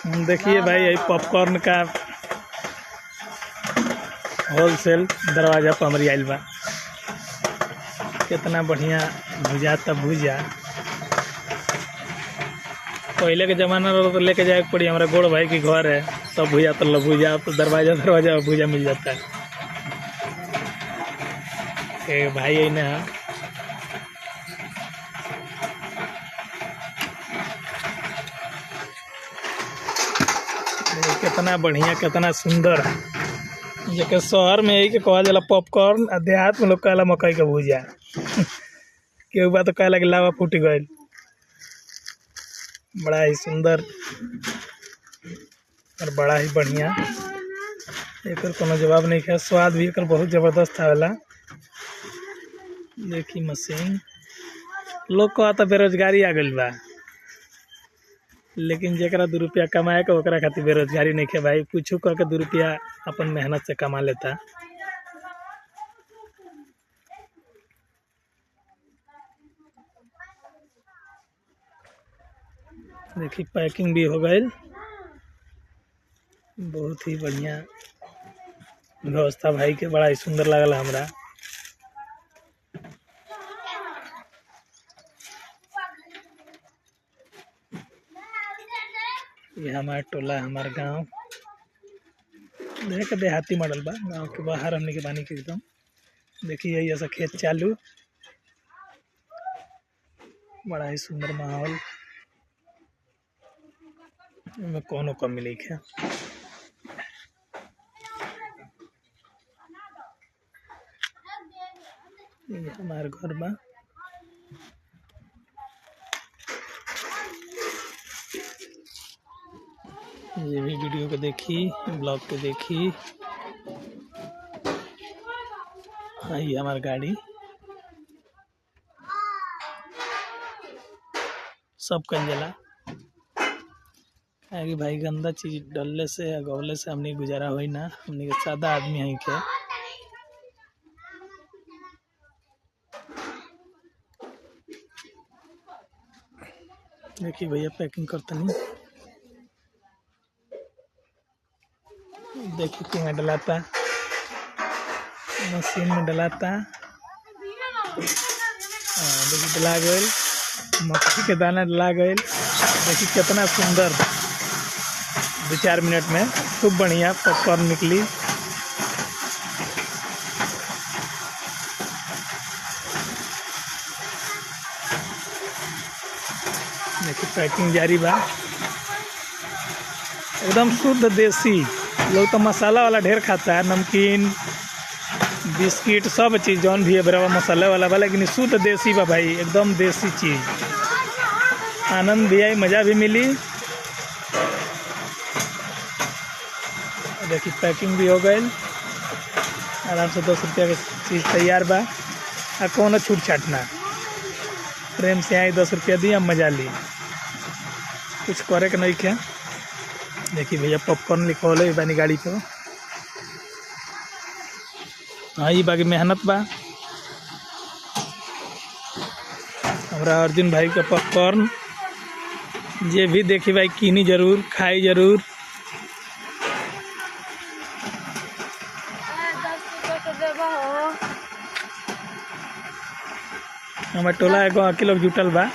देखिए भाई यही पॉपकॉर्न का होलसेल दरवाजा पर हमारी आइल बा। कितना बढ़िया भुजा तब भुजा। पहले के जमाना रहो तो लेके जाए पड़ी हमारा गोड़ भाई के घर है तब भुजा तो भुजा तो दरवाजा भुजा मिल जाता है। भाई है ना कितना बढ़िया कितना सुंदर जेके शहर में यही के कहल जाला पॉपकॉर्न और देहात में लोग कहला मकई का भुजा। केहू बात तो कहला कि लावा फूट गई। बड़ा ही सुंदर और बड़ा ही बढ़िया एक कोनो जवाब नहीं है। स्वाद भी एक बहुत जबरदस्त आवेला। देखी मशीन लोग कहता बेरोजगारी आ गई बा लेकिन जरा 2 रुपया कमाए के ओकरा खातिर बेरोजगारी नहीं है भाई। कुछ करके 2 रुपया अपन मेहनत से कमा लेता। देखिए पैकिंग भी हो गई। बहुत ही बढ़िया व्यवस्था भाई के बड़ा ही सुंदर लगल हमरा। ये हमारा टोला हमारा गांव देख देहाती मॉडल बा। गांव के बाहर हमने के बानी के एकदम देखिए ऐसा खेत चालू। बड़ा ही सुंदर माहौल में कोनो कमी नहीं है। ये हमारे घर बा। ये भी वीडियो को देखी ब्लॉग को देखी। हाँ ये हमारी गाड़ी सब कल जला आगे भाई गंदा चीज डलने से गौले से हमने गुजारा हो ना। हमने के सादा आदमी है के देखिए भैया पैकिंग करते नहीं। देखिए कितना डलाता मशीन में डलाता। देखिए डला गए मक्खी के दाना डला गए। देखिए कितना सुंदर 2-4 मिनट में खूब बढ़िया पॉपकॉर्न निकली। देखिए पैकिंग जारी बा एकदम शुद्ध देसी। लोग तो मसाला वाला ढेर खाता है नमकीन बिस्किट सब चीज़ जौन भी है बराबर मसाले वाला बा लेकिन शुद्ध देसी बा भाई एकदम देसी चीज़। आनंद भी आई मज़ा भी मिली। देखिए पैकिंग भी हो गई आराम से 10 रुपया की चीज़ तैयार बा। आ कौन छूट छाट ना प्रेम से आई 10 रुपया दी मज़ा ली कुछ करे के नहीं क्या। देखिए भैया पॉपकॉर्न लिखा बानी गाड़ी पे। हाँ ये बाकी मेहनत बा हमारा अर्जुन भाई का पॉपकॉर्न। ये भी देखी भाई कीनी जरूर खाई जरूर। हमारे टोला एगो आके लोग जुटल बा।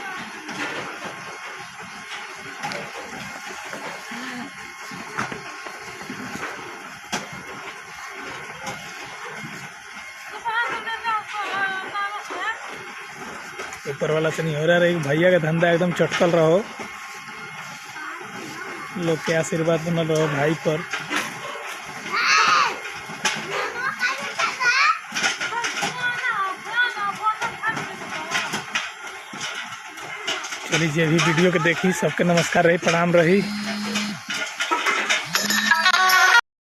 ऊपर वाला से नहीं हो रहा भैया का धंधा एकदम चटकल रहो। लोग के आशीर्वाद बनल रहो भाई पर। चलिए ये भी वीडियो के देखी सबके नमस्कार रही प्रणाम रही।